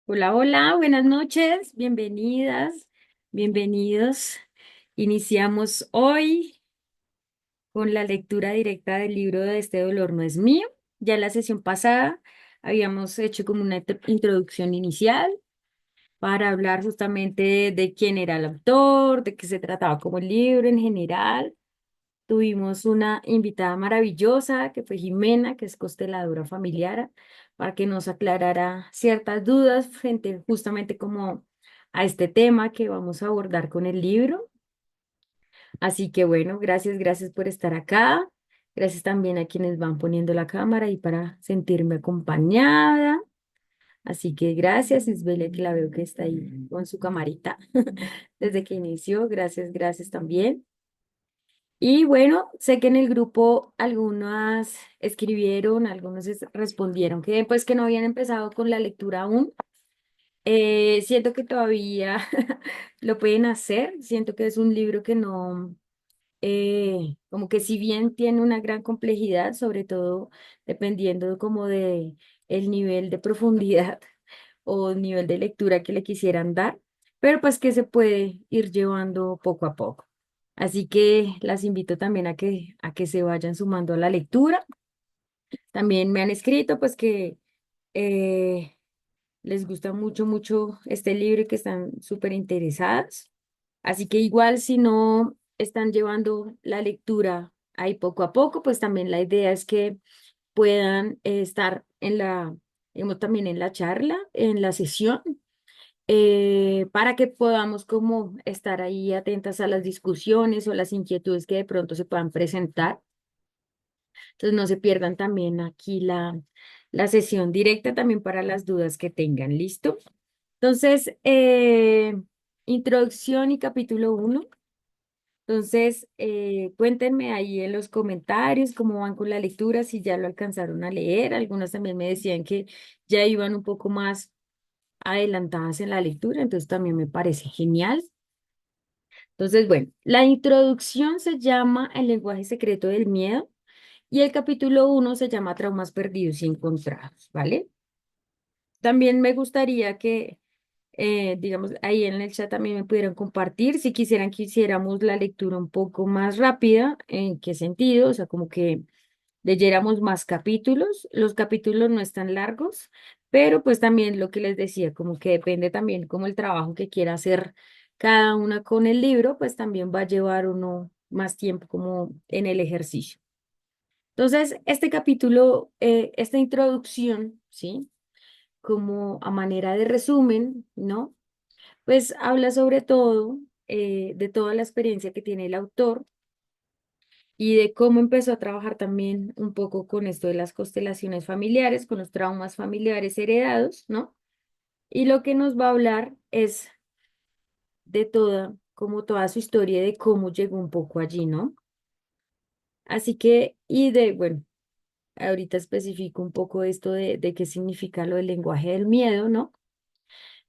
Hola, hola, buenas noches, bienvenidas, bienvenidos. Iniciamos hoy con la lectura directa del libro de Este dolor no es mío. Ya en la sesión pasada habíamos hecho como una introducción inicial para hablar justamente de quién era el autor, de qué se trataba como el libro en general. Tuvimos una invitada maravillosa que fue Jimena, que es consteladora familiar, para que nos aclarara ciertas dudas frente justamente como a este tema que vamos a abordar con el libro. Así que bueno, gracias por estar acá. Gracias también a quienes van poniendo la cámara y para sentirme acompañada. Así que gracias, Isbele, que la veo que está ahí con su camarita desde que inició. Gracias también. Y bueno, sé que en el grupo algunas escribieron, algunos respondieron que pues que no habían empezado con la lectura aún. Siento que todavía lo pueden hacer. Siento que es un libro que no, como que si bien tiene una gran complejidad, sobre todo dependiendo como de el nivel de profundidad o nivel de lectura que le quisieran dar, pero pues que se puede ir llevando poco a poco. Así que las invito también a que se vayan sumando a la lectura. También me han escrito pues que eh, les gusta mucho este libro y que están súper interesadas. Así que igual si no están llevando la lectura ahí poco a poco, pues también la idea es que puedan estar digamos, también en la charla, en la sesión, para que podamos como estar ahí atentas a las discusiones o las inquietudes que de pronto se puedan presentar. Entonces no se pierdan también aquí la sesión directa también para las dudas que tengan. ¿Listo? Entonces, introducción y capítulo uno. Entonces, cuéntenme ahí en los comentarios cómo van con la lectura, si ya lo alcanzaron a leer. Algunos también me decían que ya iban un poco más adelantadas en la lectura, entonces también me parece genial. Entonces, bueno, la introducción se llama El lenguaje secreto del miedo y el capítulo uno se llama Traumas perdidos y encontrados, ¿vale? También me gustaría que, digamos, ahí en el chat también me pudieran compartir si quisieran que hiciéramos la lectura un poco más rápida, ¿en qué sentido? O sea, como que leyéramos más capítulos. Los capítulos no están largos, pero pues también lo que les decía, como que depende también como el trabajo que quiera hacer cada una con el libro, pues también va a llevar uno más tiempo como en el ejercicio. Entonces, este capítulo, esta introducción, ¿sí? Como a manera de resumen, ¿no? Pues habla sobre todo de toda la experiencia que tiene el autor y de cómo empezó a trabajar también un poco con esto de las constelaciones familiares, con los traumas familiares heredados, ¿no? Y lo que nos va a hablar es de toda, como toda su historia de cómo llegó un poco allí, ¿no? Así que, bueno, ahorita especifico un poco esto de qué significa lo del lenguaje del miedo, ¿no?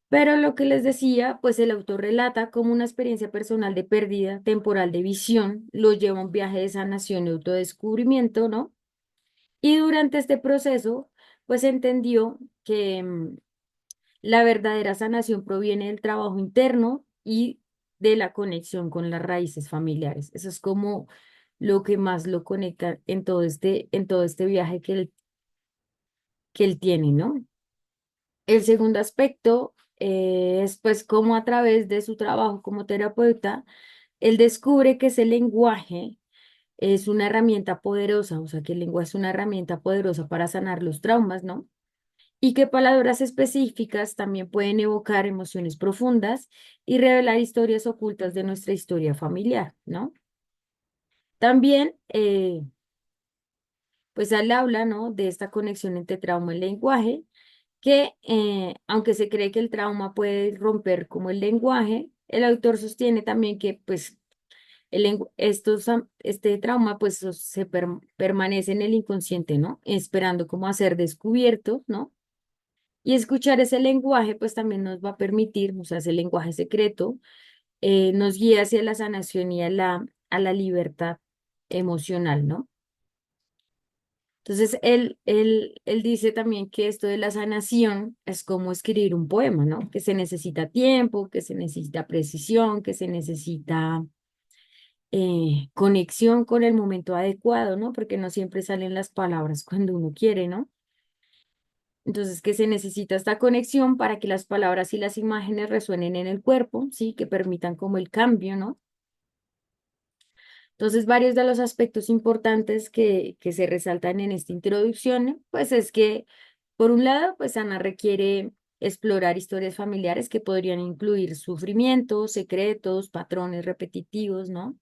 Pero lo que les decía, pues el autor relata como una experiencia personal de pérdida temporal de visión, lo lleva a un viaje de sanación y autodescubrimiento, ¿no? Y durante este proceso, pues entendió que la verdadera sanación proviene del trabajo interno y de la conexión con las raíces familiares. Eso es como lo que más lo conecta en todo este viaje que él tiene, ¿no? El segundo aspecto es pues cómo a través de su trabajo como terapeuta, él descubre que ese lenguaje es una herramienta poderosa, o sea, que el lenguaje es una herramienta poderosa para sanar los traumas, ¿no? Y que palabras específicas también pueden evocar emociones profundas y revelar historias ocultas de nuestra historia familiar, ¿no? También, pues él habla, ¿no? De esta conexión entre trauma y lenguaje que aunque se cree que el trauma puede romper como el lenguaje, el autor sostiene también que pues este trauma pues permanece en el inconsciente, ¿no? Esperando como a ser descubierto, ¿no? Y escuchar ese lenguaje pues también nos va a permitir, o sea, ese lenguaje secreto, nos guía hacia la sanación y a la libertad emocional, ¿no? Entonces, él dice también que esto de la sanación es como escribir un poema, ¿no? Que se necesita tiempo, que se necesita precisión, que se necesita conexión con el momento adecuado, ¿no? Porque no siempre salen las palabras cuando uno quiere, ¿no? Entonces, que se necesita esta conexión para que las palabras y las imágenes resuenen en el cuerpo, ¿sí? Que permitan como el cambio, ¿no? Entonces, varios de los aspectos importantes que se resaltan en esta introducción, pues es que, por un lado, pues Ana requiere explorar historias familiares que podrían incluir sufrimientos, secretos, patrones repetitivos, ¿no?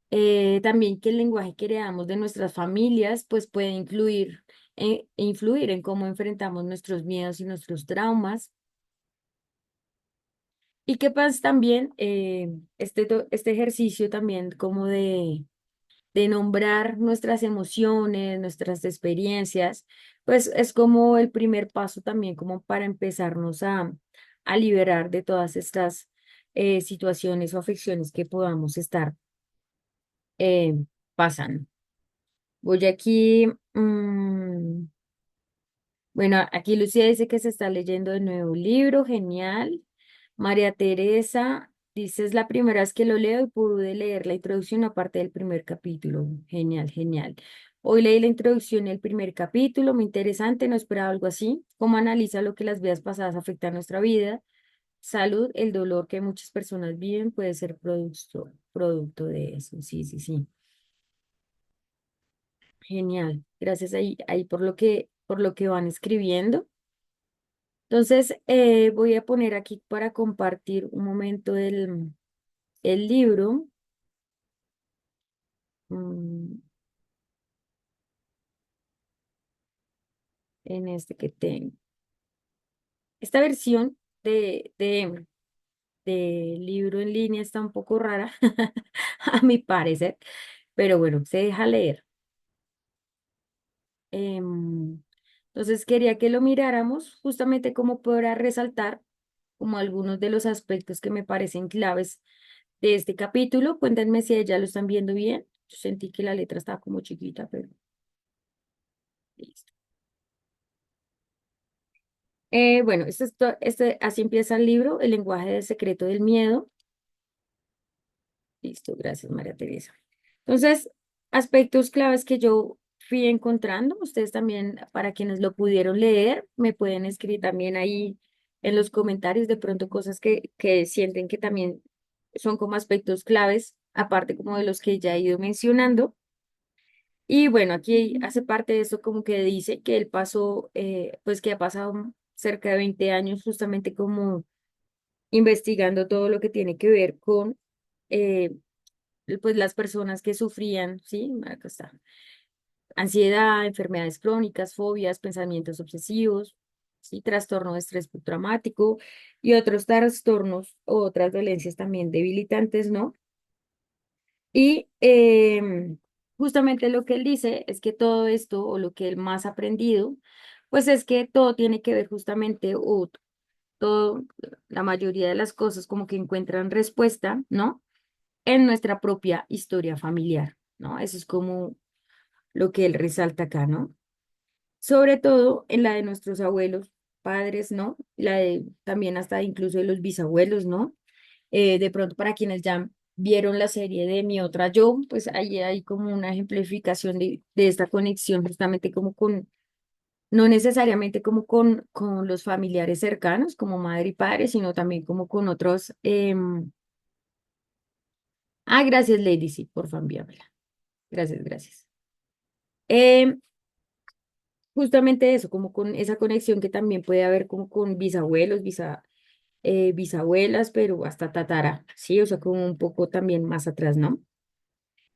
También que el lenguaje que heredamos de nuestras familias, pues puede influir en cómo enfrentamos nuestros miedos y nuestros traumas. Y que pues también este ejercicio también como de nombrar nuestras emociones, nuestras experiencias, pues es como el primer paso también como para empezarnos a liberar de todas estas situaciones o afecciones que podamos estar eh, pasando. Voy aquí, bueno, aquí Lucía dice que se está leyendo de nuevo un libro, genial. María Teresa dice, es la primera vez que lo leo y pude leer la introducción aparte del primer capítulo. Genial, genial. Hoy leí la introducción y el primer capítulo, muy interesante, no esperaba algo así. Cómo analiza lo que las vidas pasadas afectan a nuestra vida. Salud, el dolor que muchas personas viven puede ser producto de eso. Sí, sí, sí. Genial. Gracias ahí por lo que van escribiendo. Entonces, voy a poner aquí para compartir un momento el libro, mm, en este que tengo. Esta versión de libro en línea está un poco rara, a mi parecer, pero bueno, se deja leer. Em, entonces, quería que lo miráramos justamente como para resaltar como algunos de los aspectos que me parecen claves de este capítulo. Cuéntenme si ya lo están viendo bien. Yo sentí que la letra estaba como chiquita, pero listo. Bueno, así empieza el libro, El lenguaje del secreto del miedo. Listo, gracias, María Teresa. Entonces, aspectos claves que yo fui encontrando, ustedes también, para quienes lo pudieron leer, me pueden escribir también ahí en los comentarios de pronto cosas que sienten que también son como aspectos claves, aparte como de los que ya he ido mencionando. Y bueno, aquí hace parte de eso como que dice que él pasó, pues que ha pasado cerca de 20 años justamente como investigando todo lo que tiene que ver con eh, pues las personas que sufrían, ¿sí? Acá está. Ansiedad, enfermedades crónicas, fobias, pensamientos obsesivos, ¿sí? Trastorno de estrés traumático y otros trastornos o otras dolencias también debilitantes, ¿no? Y justamente lo que él dice es que todo esto, o lo que él más ha aprendido, pues es que todo tiene que ver justamente, o todo, la mayoría de las cosas como que encuentran respuesta, ¿no? En nuestra propia historia familiar, ¿no? Eso es como lo que él resalta acá, ¿no? Sobre todo en la de nuestros abuelos, padres, ¿no? La de también hasta incluso de los bisabuelos, ¿no? De pronto para quienes ya vieron la serie de Mi Otra Yo, pues ahí hay como una ejemplificación de esta conexión justamente como con, no necesariamente como con los familiares cercanos, como madre y padre, sino también como con otros. Gracias, Lady, sí, por favor, envíamela. Gracias, gracias. Em, Justamente eso, como con esa conexión que también puede haber como con bisabuelos, bisabuelas, pero hasta tatara, sí, o sea, como un poco también más atrás, ¿no?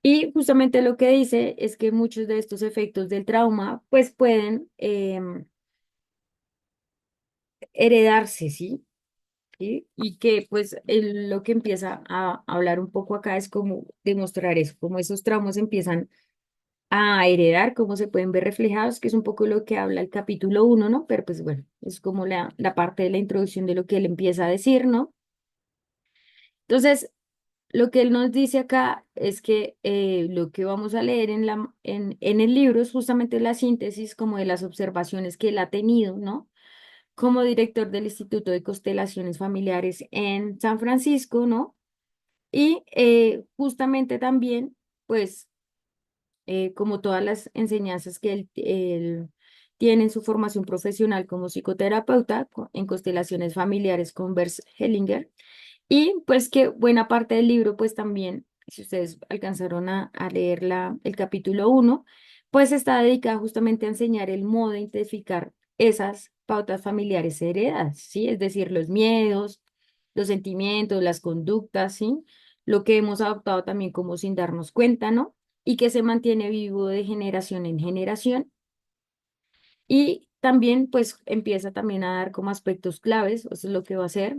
Y justamente lo que dice es que muchos de estos efectos del trauma, pues pueden heredarse, ¿sí? Y que pues lo que empieza a hablar un poco acá es como demostrar eso, como esos traumas empiezan a heredar, cómo se pueden ver reflejados, que es un poco lo que habla el capítulo 1, ¿no? Pero pues bueno, es como la parte de la introducción de lo que él empieza a decir, ¿no? Entonces, lo que él nos dice acá es que lo que vamos a leer en el libro es justamente la síntesis como de las observaciones que él ha tenido, ¿no? Como director del Instituto de Constelaciones Familiares en San Francisco, ¿no? Y justamente también, pues, como todas las enseñanzas que él tiene en su formación profesional como psicoterapeuta en constelaciones familiares con Bert Hellinger, y pues que buena parte del libro, pues también, si ustedes alcanzaron a leer el capítulo 1, pues está dedicada justamente a enseñar el modo de identificar esas pautas familiares heredadas, ¿sí? Es decir, los miedos, los sentimientos, las conductas, ¿sí? Lo que hemos adoptado también como sin darnos cuenta, ¿no? Y que se mantiene vivo de generación en generación. Y también, pues, empieza también a dar como aspectos claves, eso es lo que va a hacer.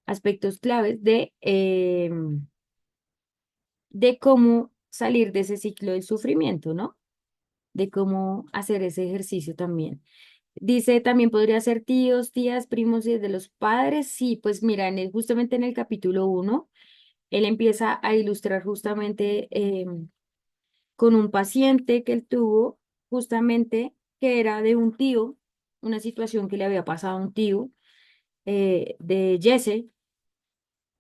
Aspectos claves de cómo salir de ese ciclo del sufrimiento, ¿no? De cómo hacer ese ejercicio también. Dice, también podría ser tíos, tías, primos y de los padres. Sí, pues mira, justamente en el capítulo 1, él empieza a ilustrar justamente con un paciente que él tuvo, justamente que era de un tío, una situación que le había pasado a un tío de Jesse.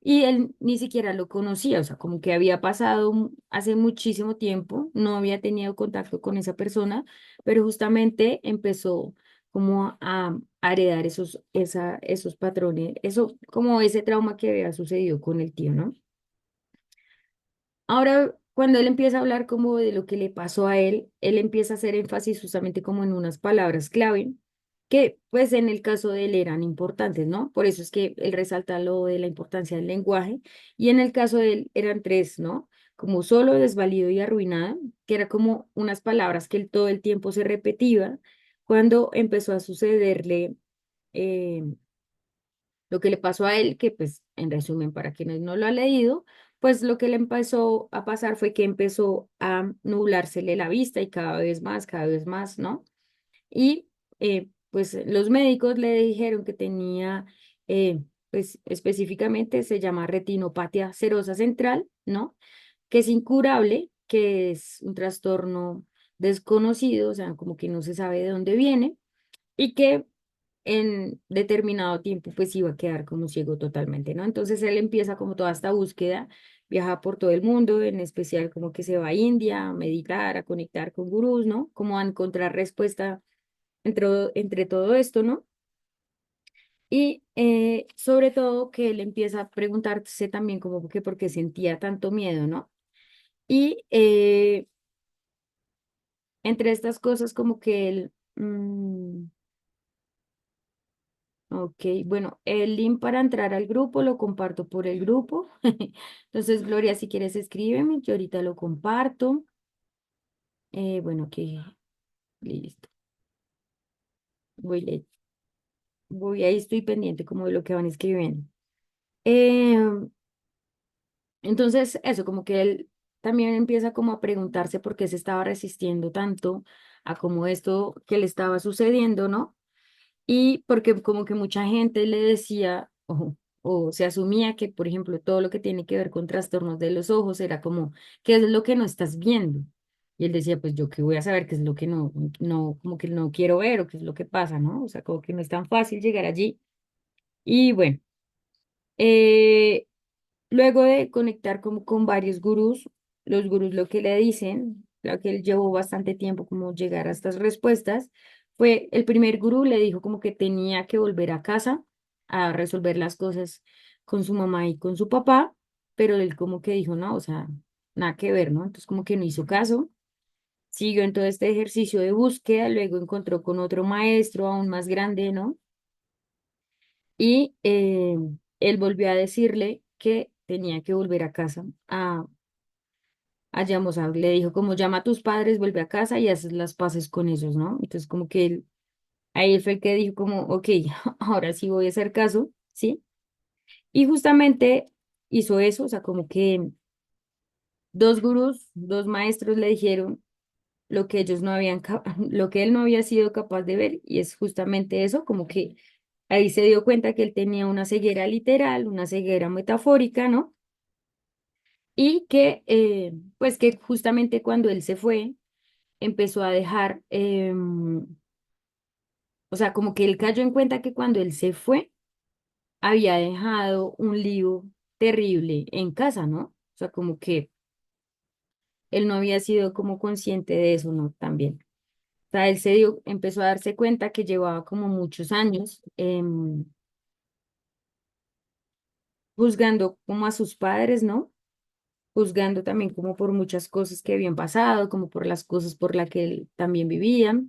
Y él ni siquiera lo conocía, o sea, como que había pasado hace muchísimo tiempo, no había tenido contacto con esa persona, pero justamente empezó como a heredar esos patrones, eso, como ese trauma que había sucedido con el tío, ¿no? Ahora, cuando él empieza a hablar como de lo que le pasó a él empieza a hacer énfasis justamente como en unas palabras clave que pues en el caso de él eran importantes, ¿no? Por eso es que él resalta lo de la importancia del lenguaje y en el caso de él eran tres, ¿no? Como solo, desvalido y arruinada, que era como unas palabras que él todo el tiempo se repetía cuando empezó a sucederle eh, lo que le pasó a él, que pues en resumen, para quienes no lo ha leído, pues lo que le empezó a pasar fue que empezó a nublársele la vista y cada vez más, ¿no? Y pues los médicos le dijeron que tenía, pues específicamente se llama retinopatía serosa central, ¿no? Que es incurable, que es un trastorno desconocido, o sea, como que no se sabe de dónde viene y que en determinado tiempo pues iba a quedar como ciego totalmente, ¿no? Entonces él empieza como toda esta búsqueda, viaja por todo el mundo, en especial como que se va a India a meditar, a conectar con gurús, ¿no? Como a encontrar respuesta entre todo esto, ¿no? Y sobre todo que él empieza a preguntarse también como que por qué sentía tanto miedo, ¿no? Y entre estas cosas como que él... ok, bueno, el link para entrar al grupo lo comparto por el grupo. Entonces, Gloria, si quieres escríbeme, yo ahorita lo comparto. Bueno, que listo. Voy, voy ahí, estoy pendiente como de lo que van escribiendo. Eh, entonces, eso, como que él también empieza como a preguntarse por qué se estaba resistiendo tanto a como esto que le estaba sucediendo, ¿no? Y porque como que mucha gente le decía o se asumía que, por ejemplo, todo lo que tiene que ver con trastornos de los ojos era como, ¿qué es lo que no estás viendo? Y él decía, pues yo qué voy a saber qué es lo que como que no quiero ver o qué es lo que pasa, ¿no? O sea, como que no es tan fácil llegar allí. Y bueno, eh, luego de conectar como con varios gurús, los gurús lo que le dicen, lo que él llevó bastante tiempo como llegar a estas respuestas, fue el primer gurú le dijo como que tenía que volver a casa a resolver las cosas con su mamá y con su papá, pero él como que dijo, no, o sea, nada que ver, ¿no? Entonces como que no hizo caso, siguió en todo este ejercicio de búsqueda, luego encontró con otro maestro aún más grande, ¿no? Y él volvió a decirle que tenía que volver a casa a Yamosá. Le dijo como llama a tus padres, vuelve a casa y haces las paces con ellos, ¿no? Entonces como que ahí fue el que dijo como, ok, ahora sí voy a hacer caso, ¿sí? Y justamente hizo eso, o sea, como que dos gurús, dos maestros le dijeron lo que ellos no habían, lo que él no había sido capaz de ver y es justamente eso, como que Ahí se dio cuenta que él tenía una ceguera literal, una ceguera metafórica, ¿no? Y que, pues que justamente cuando él se fue, empezó a dejar, o sea, como que él cayó en cuenta que cuando él se fue, había dejado un lío terrible en casa, ¿no? O sea, como que él no había sido como consciente de eso, ¿no? También. O sea, él empezó a darse cuenta que llevaba como muchos años juzgando como a sus padres, ¿no? Juzgando también como por muchas cosas que habían pasado, como por las cosas por las que él también vivía.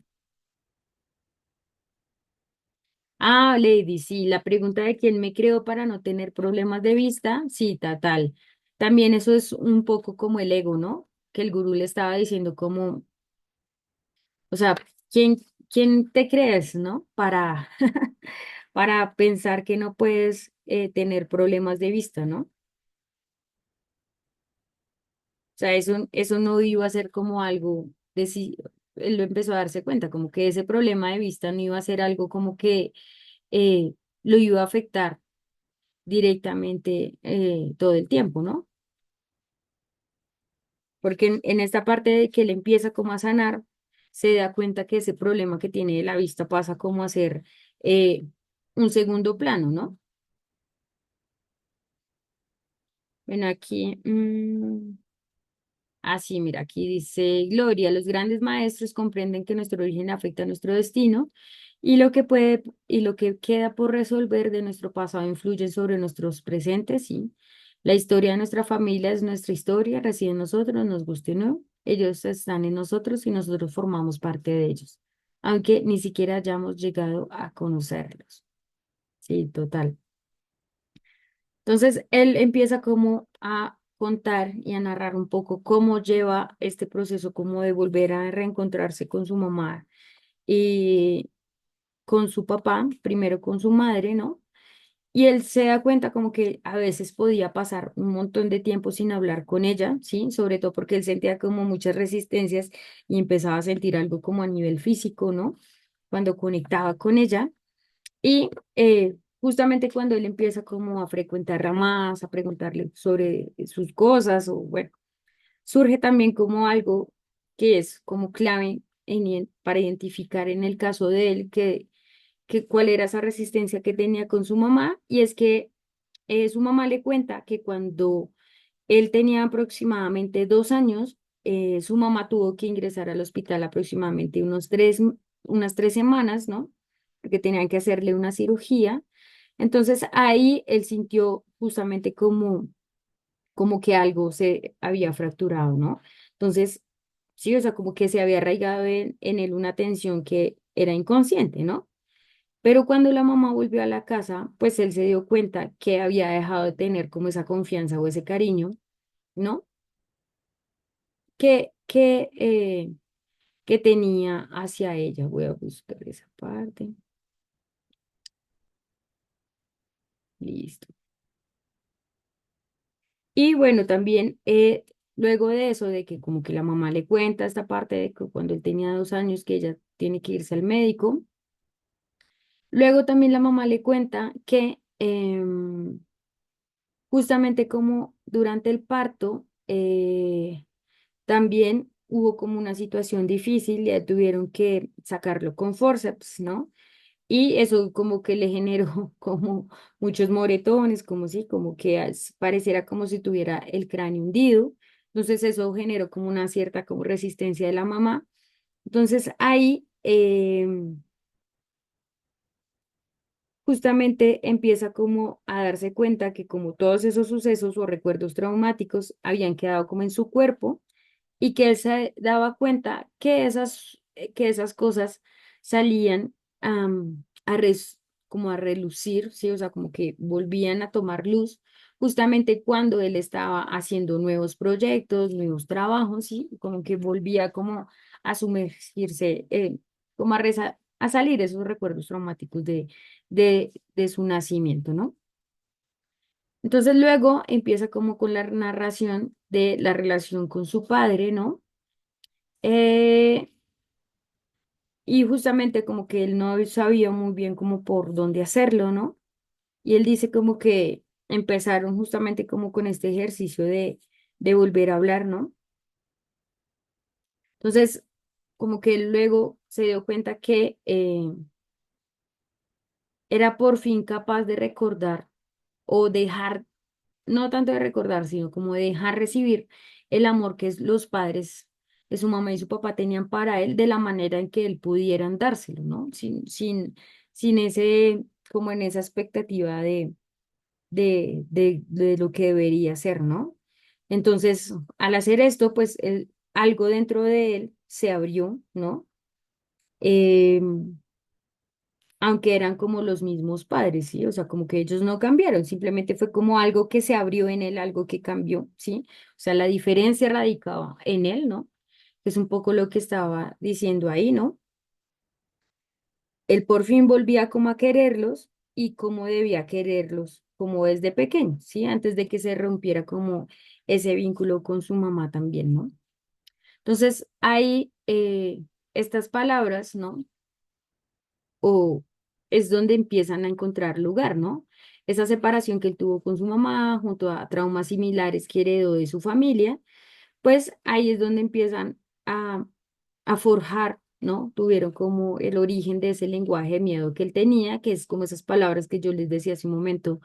Ah, Lady, sí, la pregunta de quién me creó para no tener problemas de vista, sí, total. También eso es un poco como el ego, ¿no? Que el gurú le estaba diciendo como, o sea, ¿quién, quién te crees, ¿no? Para pensar que no puedes tener problemas de vista, ¿no? O sea, eso no iba a ser como algo de si él lo empezó a darse cuenta, como que ese problema de vista no iba a ser algo como que eh, lo iba a afectar directamente todo el tiempo, ¿no? Porque en esta parte de que él empieza como a sanar, se da cuenta que ese problema que tiene de la vista pasa como a ser eh, un segundo plano, ¿no? Ven aquí. Así, mira, aquí dice Gloria, los grandes maestros comprenden que nuestro origen afecta a nuestro destino y lo que queda por resolver de nuestro pasado influye sobre nuestros presentes, sí. La historia de nuestra familia es nuestra historia, reside en nosotros, nos guste o no. Ellos están en nosotros y nosotros formamos parte de ellos, aunque ni siquiera hayamos llegado a conocerlos. Sí, total. Entonces, él empieza como a contar y a narrar un poco cómo lleva este proceso, como de volver a reencontrarse con su mamá y con su papá, primero con su madre, ¿no? Y él se da cuenta como que a veces podía pasar un montón de tiempo sin hablar con ella, ¿sí? Sobre todo porque él sentía como muchas resistencias y empezaba a sentir algo como a nivel físico, ¿no? Cuando conectaba con ella. Y justamente cuando él empieza como a frecuentarla más, a preguntarle sobre sus cosas, o bueno, surge también como algo que es como clave para identificar en el caso de él que cuál era esa resistencia que tenía con su mamá, y es que su mamá le cuenta que cuando él tenía aproximadamente 2 años, su mamá tuvo que ingresar al hospital aproximadamente unas 3 semanas, ¿no? Porque tenían que hacerle una cirugía. Entonces ahí él sintió justamente como que algo se había fracturado, ¿no? Entonces, sí, o sea, como que se había arraigado en él una tensión que era inconsciente, ¿no? Pero cuando la mamá volvió a la casa, pues él se dio cuenta que había dejado de tener como esa confianza o ese cariño, ¿no? Que tenía hacia ella. Voy a buscar esa parte. Listo. Y bueno, también luego de eso, de que como que la mamá le cuenta esta parte de que cuando él tenía 2 años que ella tiene que irse al médico, luego también la mamá le cuenta que justamente como durante el parto, también hubo como una situación difícil, ya tuvieron que sacarlo con forceps, ¿no? Y eso como que le generó como muchos moretones, como si, como que pareciera como si tuviera el cráneo hundido. Entonces eso generó como una cierta como resistencia de la mamá. Entonces ahí justamente empieza como a darse cuenta que como todos esos sucesos o recuerdos traumáticos habían quedado como en su cuerpo y que él se daba cuenta que esas cosas salían como a relucir, ¿sí? O sea, como que volvían a tomar luz justamente cuando él estaba haciendo nuevos proyectos, nuevos trabajos, ¿sí? Como que volvía como a sumergirse, como a salir esos recuerdos traumáticos de su nacimiento, ¿no? Entonces luego empieza como con la narración de la relación con su padre, ¿no? Eh, y justamente como que él no sabía muy bien como por dónde hacerlo, ¿no? Y él dice como que empezaron justamente como con este ejercicio de volver a hablar, ¿no? Entonces, como que él luego se dio cuenta que era por fin capaz de recordar o dejar, no tanto de recordar, sino como de dejar recibir el amor que los padres de su mamá y su papá tenían para él de la manera en que él pudieran dárselo, ¿no? Sin ese, como en esa expectativa de lo que debería ser, ¿no? Entonces, al hacer esto, pues algo dentro de él se abrió, ¿no? Aunque eran como los mismos padres, ¿sí? O sea, como que ellos no cambiaron, simplemente fue como algo que se abrió en él, algo que cambió, ¿sí? O sea, la diferencia radicaba en él, ¿no? Es un poco lo que estaba diciendo ahí, ¿no? Él por fin volvía como a quererlos y como debía quererlos, como desde pequeño, ¿sí? Antes de que se rompiera como ese vínculo con su mamá también, ¿no? Entonces, hay estas palabras, ¿no? O es donde empiezan a encontrar lugar, ¿no? Esa separación que él tuvo con su mamá, junto a traumas similares que heredó de su familia, pues ahí es donde empiezan a forjar, ¿no? Tuvieron como el origen de ese lenguaje de miedo que él tenía, que es como esas palabras que yo les decía hace un momento,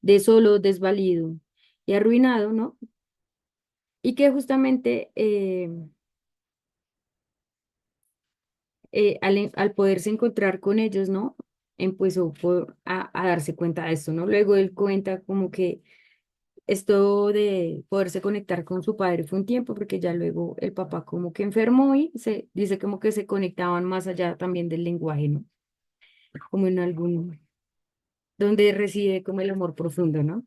de solo, desvalido y arruinado, ¿no? Y que justamente al poderse encontrar con ellos, ¿no? Empezó a darse cuenta de esto, ¿no? Luego él cuenta como que esto de poderse conectar con su padre fue un tiempo, porque ya luego el papá como que enfermó y se dice como que se conectaban más allá también del lenguaje, ¿no? Como en algún, donde reside como el amor profundo, ¿no?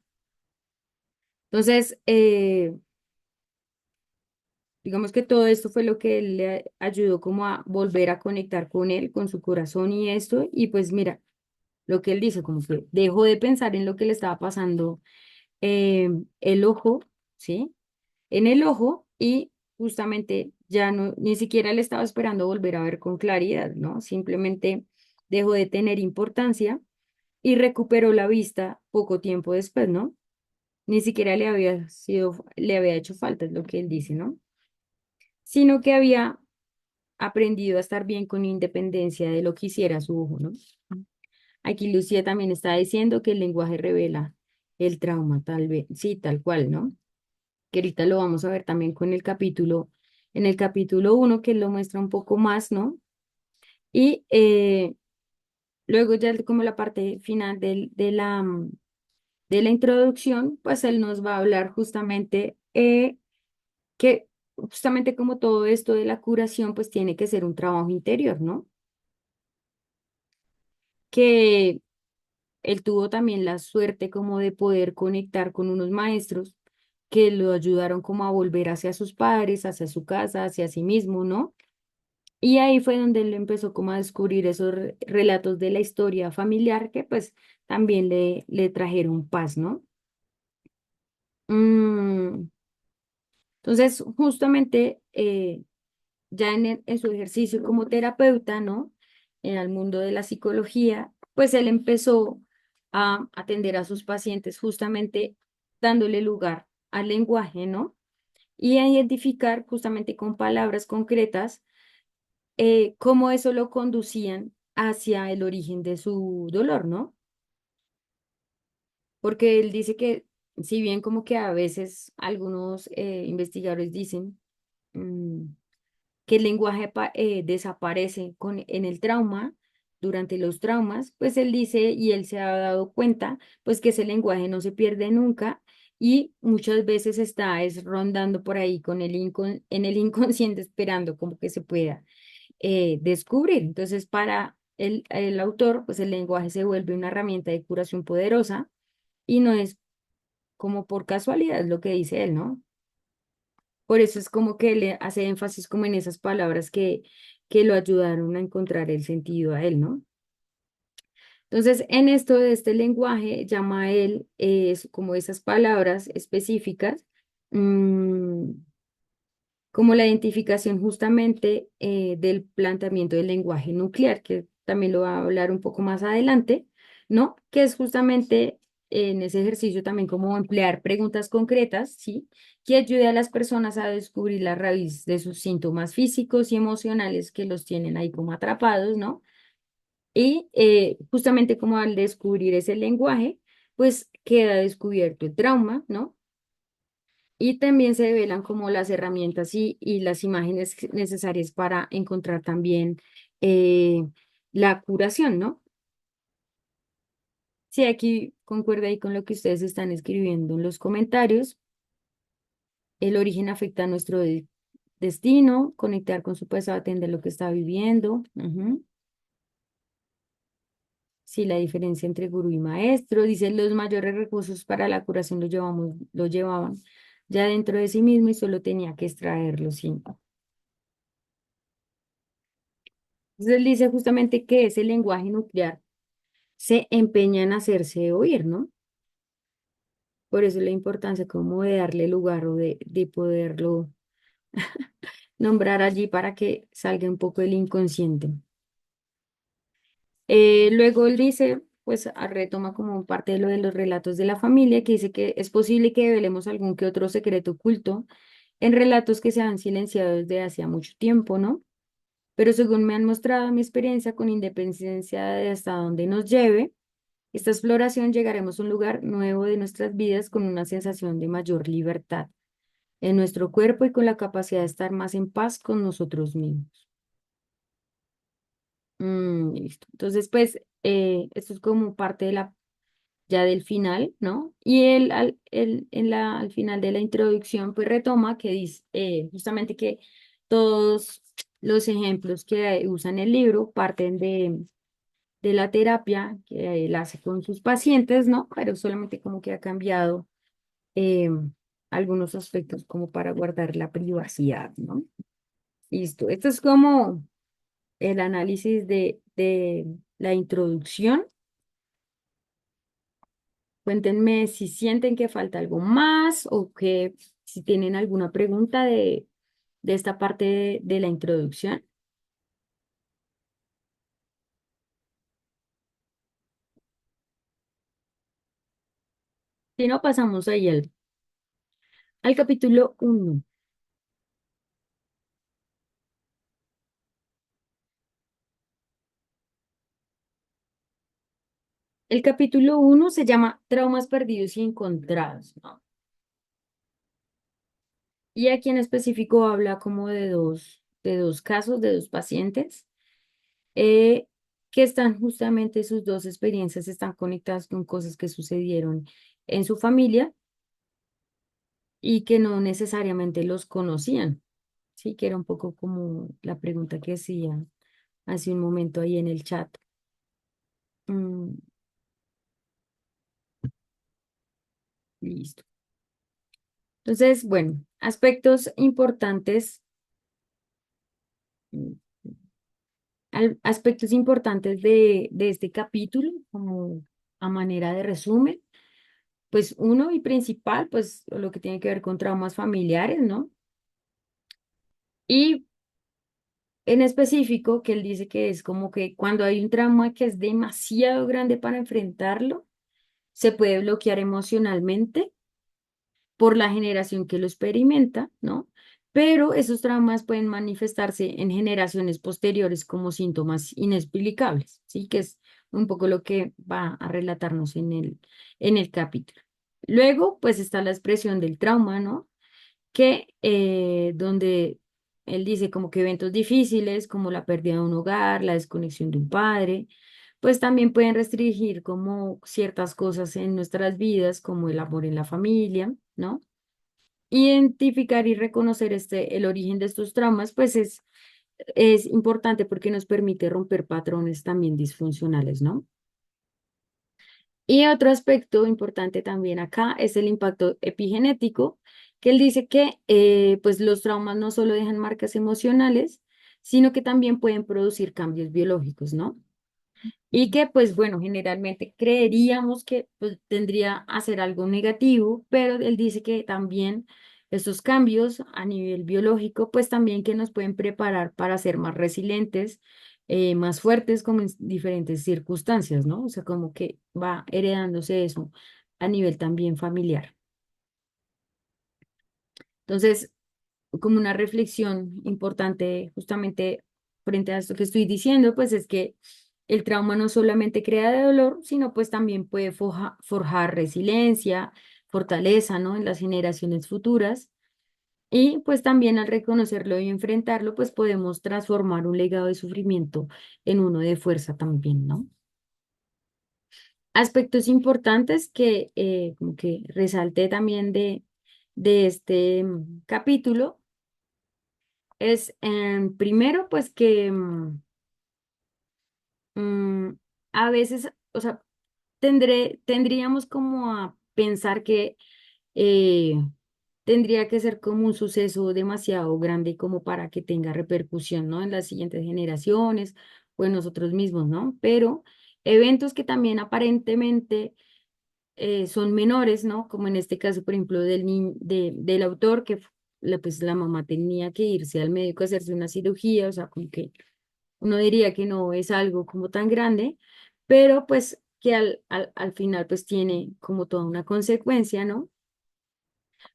Entonces, digamos que todo esto fue lo que le ayudó como a volver a conectar con él, con su corazón y esto, y pues mira, lo que él dice, como que dejó de pensar en lo que le estaba pasando el ojo, ¿sí? En el ojo y justamente ya no, ni siquiera le estaba esperando volver a ver con claridad, ¿no? Simplemente dejó de tener importancia y recuperó la vista poco tiempo después, ¿no? Ni siquiera le había hecho falta, es lo que él dice, ¿no? Sino que había aprendido a estar bien con independencia de lo que hiciera su ojo, ¿no? Aquí Lucía también está diciendo que el lenguaje revela el trauma, tal vez, sí, tal cual, ¿no? Que ahorita lo vamos a ver también con en el capítulo 1, que lo muestra un poco más, ¿no? Y luego ya como la parte final de la introducción, pues él nos va a hablar justamente que justamente como todo esto de la curación, pues tiene que ser un trabajo interior, ¿no? Que él tuvo también la suerte como de poder conectar con unos maestros que lo ayudaron como a volver hacia sus padres, hacia su casa, hacia sí mismo, ¿no? Y ahí fue donde él empezó como a descubrir esos relatos de la historia familiar que pues también le trajeron paz, ¿no? Mm, entonces, justamente ya en su ejercicio como terapeuta, ¿no? En el mundo de la psicología, pues él empezó a atender a sus pacientes justamente dándole lugar al lenguaje, ¿no? Y a identificar justamente con palabras concretas cómo eso lo conducían hacia el origen de su dolor, ¿no? Porque él dice que si bien como que a veces algunos investigadores dicen mm, que el lenguaje desaparece en el trauma, durante los traumas, pues él dice y él se ha dado cuenta, pues que ese lenguaje no se pierde nunca y muchas veces está es rondando por ahí con en el inconsciente esperando como que se pueda descubrir. Entonces, para el autor, pues el lenguaje se vuelve una herramienta de curación poderosa y no es como por casualidad, es lo que dice él, ¿no? Por eso es como que le hace énfasis como en esas palabras que lo ayudaron a encontrar el sentido a él, ¿no? Entonces, en esto de este lenguaje, llama a él como esas palabras específicas, mm, como la identificación justamente del planteamiento del lenguaje nuclear, que también lo va a hablar un poco más adelante, ¿no? Que es justamente en ese ejercicio también como emplear preguntas concretas, ¿sí? Que ayude a las personas a descubrir la raíz de sus síntomas físicos y emocionales que los tienen ahí como atrapados, ¿no? Y justamente como al descubrir ese lenguaje, pues queda descubierto el trauma, ¿no? Y también se develan como las herramientas y las imágenes necesarias para encontrar también eh, la curación, ¿no? Sí, aquí concuerda ahí con lo que ustedes están escribiendo en los comentarios. El origen afecta a nuestro destino, conectar con su pasado, atender lo que está viviendo. Ujú. Sí, la diferencia entre gurú y maestro. Dice, los mayores recursos para la curación lo llevaban ya dentro de sí mismo y solo tenía que extraerlos. Sí. Entonces él dice justamente que ese lenguaje nuclear se empeña en hacerse oír, ¿no? Por eso la importancia como de darle lugar o de poderlo nombrar allí para que salga un poco el inconsciente. Luego él dice, pues retoma como parte de lo de los relatos de la familia, que dice que es posible que develemos algún que otro secreto oculto en relatos que se han silenciado desde hacía mucho tiempo, ¿no? Pero según me han mostrado mi experiencia, con independencia de hasta dónde nos lleve, esta exploración llegaremos a un lugar nuevo de nuestras vidas con una sensación de mayor libertad en nuestro cuerpo y con la capacidad de estar más en paz con nosotros mismos. Listo. Entonces, pues, esto es como parte de la, ya del final, ¿no? Y él, al final de la introducción, pues retoma que dice justamente que todos los ejemplos que usa en el libro parten de la terapia que él hace con sus pacientes, ¿no? Pero solamente como que ha cambiado eh, algunos aspectos como para guardar la privacidad, ¿no? Listo. Esto es como el análisis de la introducción. Cuéntenme si sienten que falta algo más o que si tienen alguna pregunta de esta parte de la introducción. Si no, pasamos ahí al capítulo uno. El capítulo uno se llama Traumas perdidos y encontrados, ¿no? Y aquí en específico habla como de dos casos, de dos pacientes, eh, que están justamente sus dos experiencias están conectadas con cosas que sucedieron en su familia y que no necesariamente los conocían. Sí, que era un poco como la pregunta que hacía hace un momento ahí en el chat. Mm, listo. Entonces, bueno, aspectos importantes, mm, aspectos importantes de este capítulo, como a manera de resumen. Pues uno y principal, pues lo que tiene que ver con traumas familiares, ¿no? Y en específico, que él dice que es como que cuando hay un trauma que es demasiado grande para enfrentarlo, se puede bloquear emocionalmente por la generación que lo experimenta, ¿no? Pero esos traumas pueden manifestarse en generaciones posteriores como síntomas inexplicables, ¿sí? Que es un poco lo que va a relatarnos en el capítulo. Luego, pues está la expresión del trauma, ¿no? Que donde él dice como que eventos difíciles, como la pérdida de un hogar, la desconexión de un padre, pues también pueden restringir como ciertas cosas en nuestras vidas, como el amor en la familia, ¿no? Identificar y reconocer el origen de estos traumas, pues es importante porque nos permite romper patrones también disfuncionales, ¿no? Y otro aspecto importante también acá es el impacto epigenético, que él dice que pues los traumas no solo dejan marcas emocionales, sino que también pueden producir cambios biológicos, ¿no? Y que pues bueno, generalmente creeríamos que pues, tendría a ser algo negativo, pero él dice que también Estos cambios a nivel biológico, pues también que nos pueden preparar para ser más resilientes, más fuertes como en diferentes circunstancias, ¿no? O sea, como que va heredándose eso a nivel también familiar. Entonces, como una reflexión importante justamente frente a esto que estoy diciendo, pues es que el trauma no solamente crea de dolor, sino pues también puede forjar resiliencia, fortaleza, ¿no? En las generaciones futuras. Y pues también al reconocerlo y enfrentarlo, pues podemos transformar un legado de sufrimiento en uno de fuerza también, ¿no? Aspectos importantes que como que resalté también de este capítulo es primero pues que mm, a veces, o sea, tendríamos como a pensar que eh, tendría que ser como un suceso demasiado grande como para que tenga repercusión, ¿no? En las siguientes generaciones o en nosotros mismos, ¿no? Pero eventos que también aparentemente son menores, ¿no? Como en este caso, por ejemplo, del autor que pues la mamá tenía que irse al médico a hacerse una cirugía, o sea, como que uno diría que no es algo como tan grande, pero pues que al final pues tiene como toda una consecuencia, ¿no?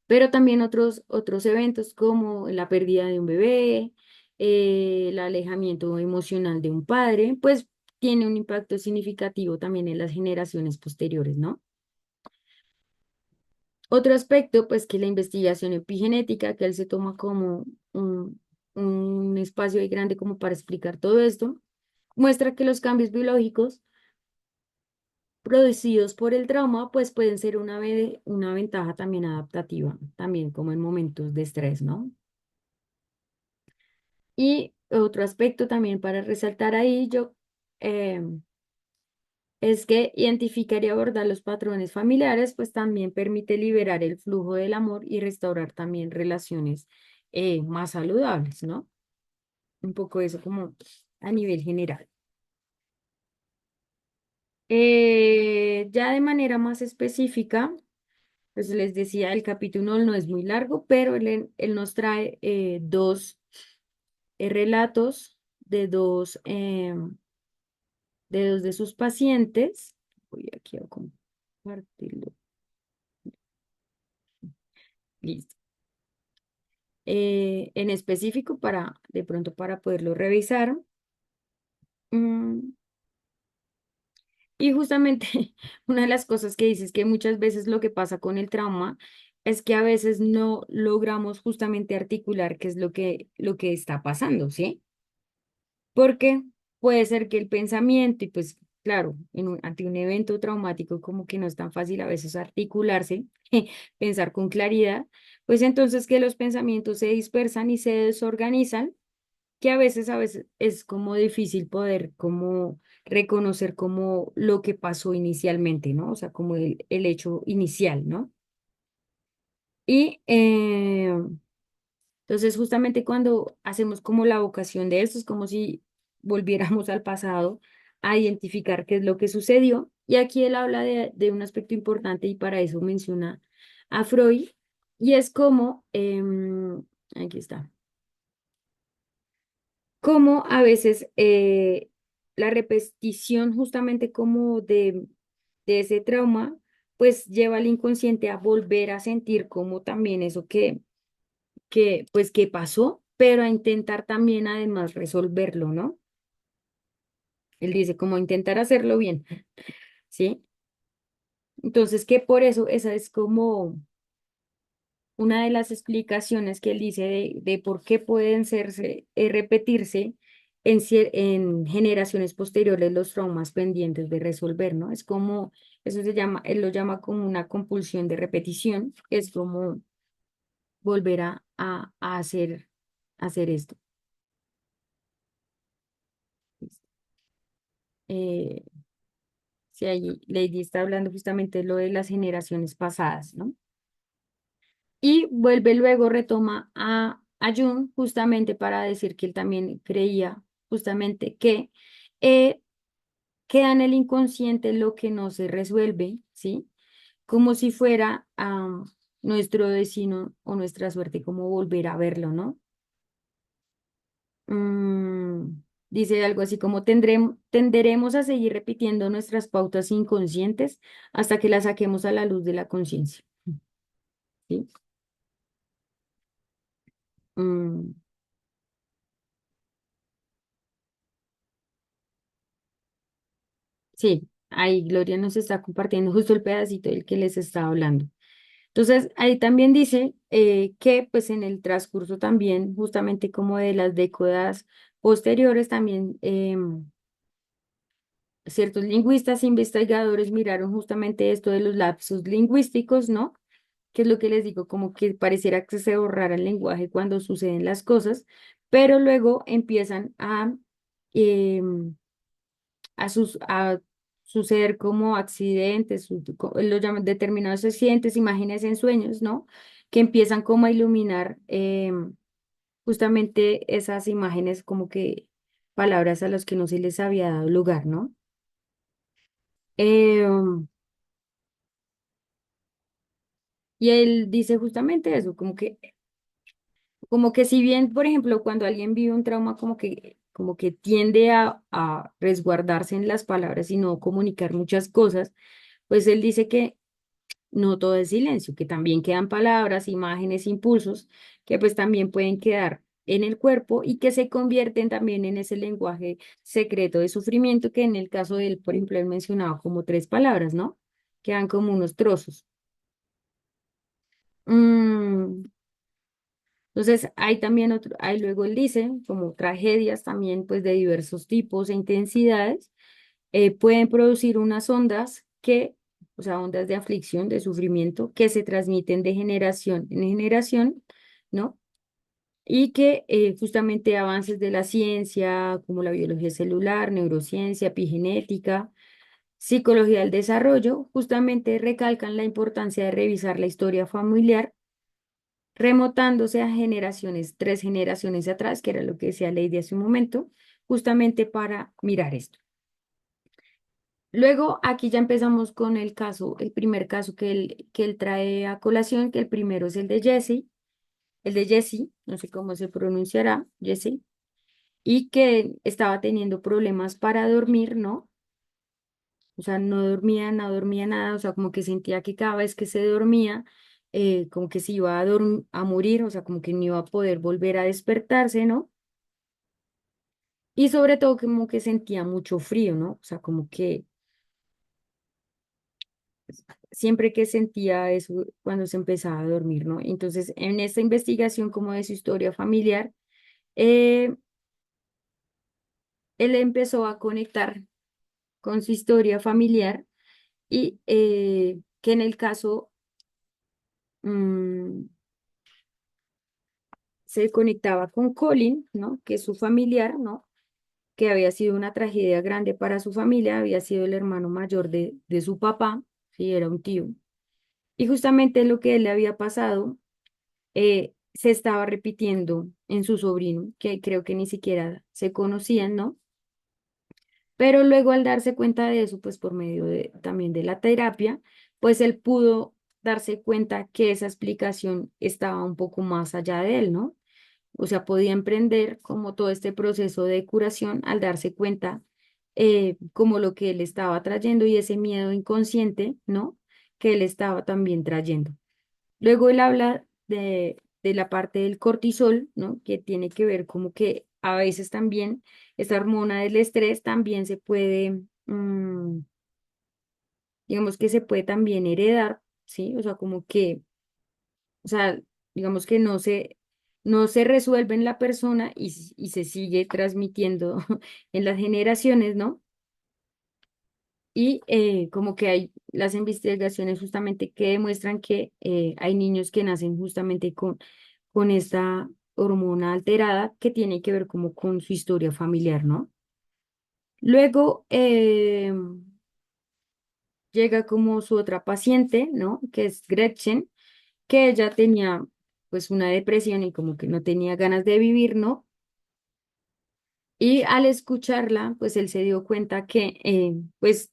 Pero también otros eventos como la pérdida de un bebé, el alejamiento emocional de un padre, pues tiene un impacto significativo también en las generaciones posteriores, ¿no? Otro aspecto, pues que la investigación epigenética, que él se toma como un espacio ahí grande como para explicar todo esto, muestra que los cambios biológicos producidos por el trauma, pues pueden ser una ventaja también adaptativa, también como en momentos de estrés, ¿no? Y otro aspecto también para resaltar ahí, es que identificar y abordar los patrones familiares, pues también permite liberar el flujo del amor y restaurar también relaciones más saludables, ¿no? Un poco eso como a nivel general. Ya de manera más específica, pues les decía, el capítulo no es muy largo, pero él nos trae dos relatos de dos de sus pacientes. Voy aquí a compartirlo. Listo. En específico para, de pronto para poderlo revisar. Mm, y justamente una de las cosas que dice es que muchas veces lo que pasa con el trauma es que a veces no logramos justamente articular qué es lo que está pasando, ¿sí? Porque puede ser que el pensamiento, y pues claro, ante un evento traumático como que no es tan fácil a veces articularse, pensar con claridad, pues entonces que los pensamientos se dispersan y se desorganizan, que a veces es como difícil poder como reconocer como lo que pasó inicialmente, ¿no? O sea, como el hecho inicial, ¿no? Y entonces, justamente cuando hacemos como la vocación de esto, es como si volviéramos al pasado a identificar qué es lo que sucedió. Y aquí él habla de un aspecto importante y para eso menciona a Freud, y es como, aquí está, como a veces la repetición justamente como de ese trauma, pues lleva al inconsciente a volver a sentir como también eso pues que pasó, pero a intentar también además resolverlo, ¿no? Él dice como intentar hacerlo bien, ¿sí? Entonces que por eso esa es como una de las explicaciones que él dice de por qué pueden repetirse en generaciones posteriores los traumas pendientes de resolver, ¿no? Es como, eso se llama, él lo llama como una compulsión de repetición, que es como volver a hacer esto. Eh, Sí, allí Lady está hablando justamente lo de las generaciones pasadas, ¿no? Y vuelve luego, retoma a Jung justamente para decir que él también creía justamente que eh, queda en el inconsciente lo que no se resuelve, ¿sí? Como si fuera nuestro destino o nuestra suerte, como volver a verlo, ¿no? Mm, dice algo así como tenderemos a seguir repitiendo nuestras pautas inconscientes hasta que las saquemos a la luz de la conciencia. ¿Sí? Mm, sí, ahí Gloria nos está compartiendo justo el pedacito del que les estaba hablando. Entonces, ahí también dice que pues en el transcurso también, justamente como de las décadas posteriores, también ciertos lingüistas e investigadores miraron justamente esto de los lapsos lingüísticos, ¿no? Que es lo que les digo, como que pareciera que se borrara el lenguaje cuando suceden las cosas, pero luego empiezan em, a suceder como accidentes, lo llaman determinados accidentes, imágenes en sueños, ¿no? Que empiezan como a iluminar justamente esas imágenes, como que palabras a las que no se les había dado lugar, ¿no? Em, y él dice justamente eso, como que si bien, por ejemplo, cuando alguien vive un trauma, como que tiende a resguardarse en las palabras y no comunicar muchas cosas, pues él dice que no todo es silencio, que también quedan palabras, imágenes, impulsos, que pues también pueden quedar en el cuerpo y que se convierten también en ese lenguaje secreto de sufrimiento que en el caso de él, por ejemplo, él mencionaba como tres palabras, ¿no? Quedan como unos trozos. Mm, entonces, hay también otro, hay luego él dice, como tragedias también, pues de diversos tipos e intensidades, pueden producir unas ondas o sea, ondas de aflicción, de sufrimiento, que se transmiten de generación en generación, ¿no? Y que justamente avances de la ciencia, como la biología celular, neurociencia, epigenética, psicología del desarrollo, justamente recalcan la importancia de revisar la historia familiar remontándose a generaciones, tres generaciones atrás, que era lo que decía Lady hace un momento, justamente para mirar esto. Luego, aquí ya empezamos con el caso, el primer caso que él trae a colación, que el primero es el de Jesse, no sé cómo se pronunciará, Jesse, y que estaba teniendo problemas para dormir, ¿no? O sea, no dormía, no dormía nada, o sea, como que sentía que cada vez que se dormía, como que se iba a morir, o sea, como que no iba a poder volver a despertarse, ¿no? Y sobre todo como que sentía mucho frío, ¿no? O sea, como que siempre que sentía eso cuando se empezaba a dormir, ¿no? Entonces, en esta investigación como de su historia familiar, eh, él empezó a conectar con su historia familiar y que en el caso mm, se conectaba con Colin, ¿no? Que es su familiar, ¿no? Que había sido una tragedia grande para su familia, había sido el hermano mayor de su papá, sí, era un tío. Y justamente lo que le había pasado se estaba repitiendo en su sobrino, que creo que ni siquiera se conocían, ¿no? Pero luego al darse cuenta de eso, pues por medio también de la terapia, pues él pudo darse cuenta que esa explicación estaba un poco más allá de él, ¿no? O sea, podía emprender como todo este proceso de curación al darse cuenta como lo que él estaba trayendo y ese miedo inconsciente, ¿no? Que él estaba también trayendo. Luego él habla de la parte del cortisol, ¿no? Que tiene que ver como que a veces también esta hormona del estrés también se puede, digamos que se puede también heredar, ¿sí? O sea, como que, o sea, digamos que no se resuelve en la persona y se sigue transmitiendo en las generaciones, ¿no? Y como que hay las investigaciones justamente que demuestran que hay niños que nacen justamente con esta hormona alterada que tiene que ver como con su historia familiar, ¿no? Luego llega como su otra paciente, ¿no? Que es Gretchen, que ella tenía pues una depresión y como que no tenía ganas de vivir, ¿no? Y al escucharla, pues él se dio cuenta que pues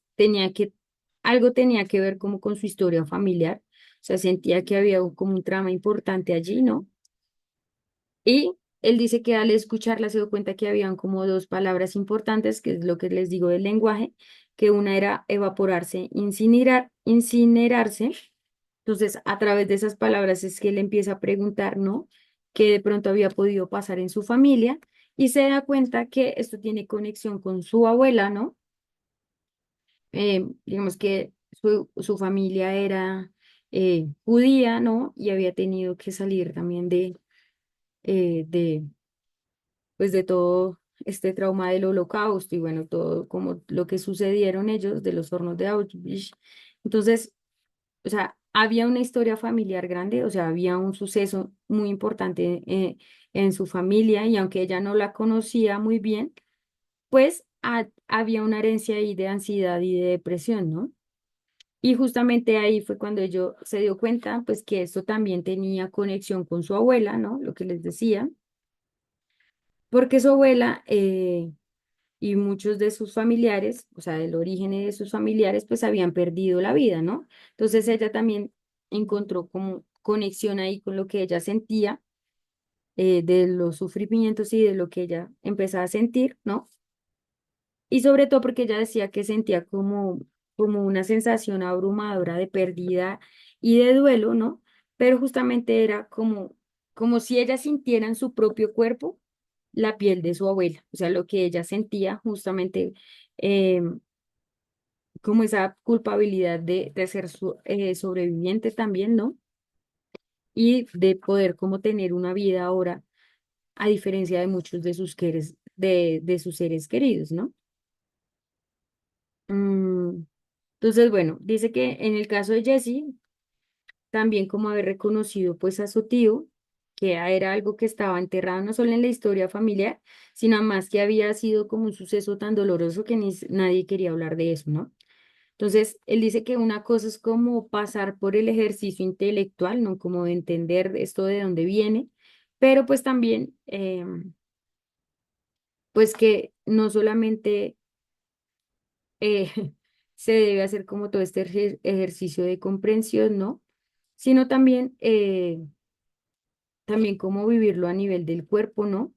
algo tenía que ver como con su historia familiar. O sea, sentía que había como un trama importante allí, ¿no? Y él dice que al escucharla se dio cuenta que habían como dos palabras importantes, que es lo que les digo del lenguaje, que una era evaporarse, incinerarse. Entonces, a través de esas palabras es que él empieza a preguntar, ¿no? ¿Qué de pronto había podido pasar en su familia? Y se da cuenta que esto tiene conexión con su abuela, ¿no? Digamos que su familia era judía, ¿no? Y había tenido que salir también de pues de todo este trauma del holocausto y bueno, todo como lo que sucedieron ellos de los hornos de Auschwitz. Entonces, o sea, había una historia familiar grande, o sea, había un suceso muy importante en su familia y aunque ella no la conocía muy bien, pues había una herencia ahí de ansiedad y de depresión, ¿no? Y justamente ahí fue cuando ellos se dio cuenta, pues que esto también tenía conexión con su abuela, ¿no? Lo que les decía, porque su abuela y muchos de sus familiares, o sea, el origen de sus familiares, pues habían perdido la vida, ¿no? Entonces ella también encontró como conexión ahí con lo que ella sentía, de los sufrimientos y de lo que ella empezaba a sentir, ¿no? Y sobre todo porque ella decía que sentía como una sensación abrumadora de pérdida y de duelo, ¿no? Pero justamente era como si ella sintiera en su propio cuerpo la piel de su abuela, o sea, lo que ella sentía justamente eh, como esa culpabilidad de ser sobreviviente también, ¿no? Y de poder como tener una vida ahora, a diferencia de muchos de de sus seres queridos, ¿no? Mm, entonces, bueno, dice que en el caso de Jesse, también como haber reconocido pues a su tío, que era algo que estaba enterrado no solo en la historia familiar, sino más que había sido como un suceso tan doloroso que nadie quería hablar de eso, ¿no? Entonces, él dice que una cosa es como pasar por el ejercicio intelectual, ¿no? Como de entender esto de dónde viene, pero pues también, pues que no solamente eh, se debe hacer como todo este ejercicio de comprensión, ¿no? Sino también, también cómo vivirlo a nivel del cuerpo, ¿no?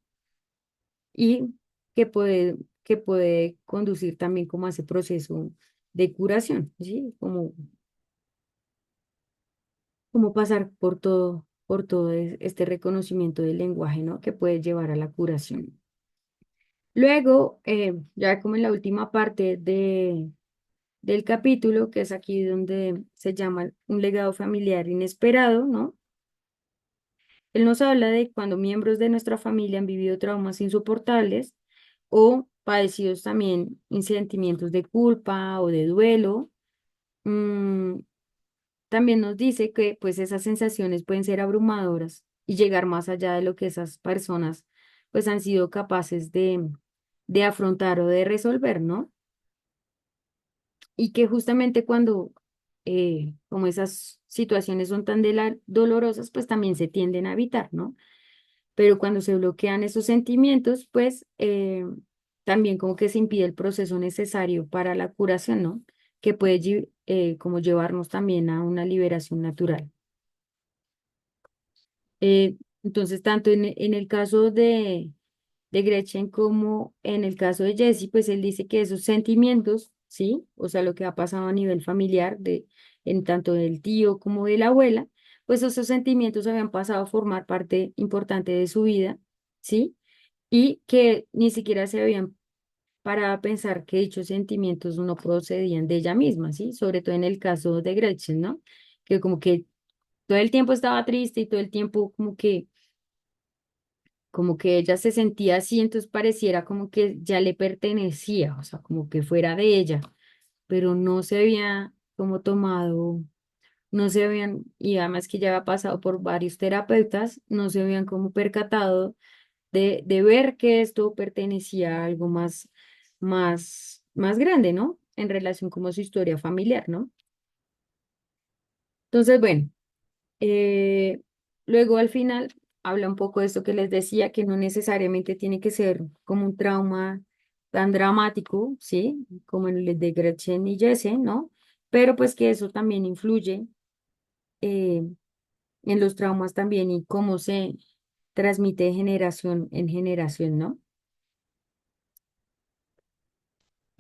Y que puede conducir también como a ese proceso de curación, ¿sí? Como pasar por todo este reconocimiento del lenguaje, ¿no? Que puede llevar a la curación. Luego, ya como en la última parte del capítulo, que es aquí donde se llama un legado familiar inesperado, ¿no? Él nos habla de cuando miembros de nuestra familia han vivido traumas insoportables o padecidos también sentimientos de culpa o de duelo. mm, También nos dice que pues esas sensaciones pueden ser abrumadoras y llegar más allá de lo que esas personas pues han sido capaces de afrontar o de resolver, ¿no? Y que justamente cuando como esas situaciones son tan dolorosas, pues también se tienden a evitar, ¿no? Pero cuando se bloquean esos sentimientos, pues también como que se impide el proceso necesario para la curación, ¿no? Que puede como llevarnos también a una liberación natural. Entonces, tanto en el caso de Gretchen como en el caso de Jesse, pues él dice que esos sentimientos, ¿sí? O sea, lo que ha pasado a nivel familiar, en tanto del tío como de la abuela, pues esos sentimientos habían pasado a formar parte importante de su vida, ¿sí? Y que ni siquiera se habían parado a pensar que dichos sentimientos no procedían de ella misma, ¿sí? Sobre todo en el caso de Gretchen, ¿no? Que como que todo el tiempo estaba triste y todo el tiempo como que ella se sentía así, entonces pareciera como que ya le pertenecía, o sea, como que fuera de ella, pero no se había como tomado, no se habían, y además que ya había pasado por varios terapeutas, no se habían como percatado de ver que esto pertenecía a algo más grande, ¿no? En relación como a su historia familiar, ¿no? Entonces, bueno. Eh, Luego al final habla un poco de esto que les decía, que no necesariamente tiene que ser como un trauma tan dramático, ¿sí? Como el de Gretchen y Jesse, ¿no? Pero pues que eso también influye en los traumas también y cómo se transmite de generación en generación, ¿no?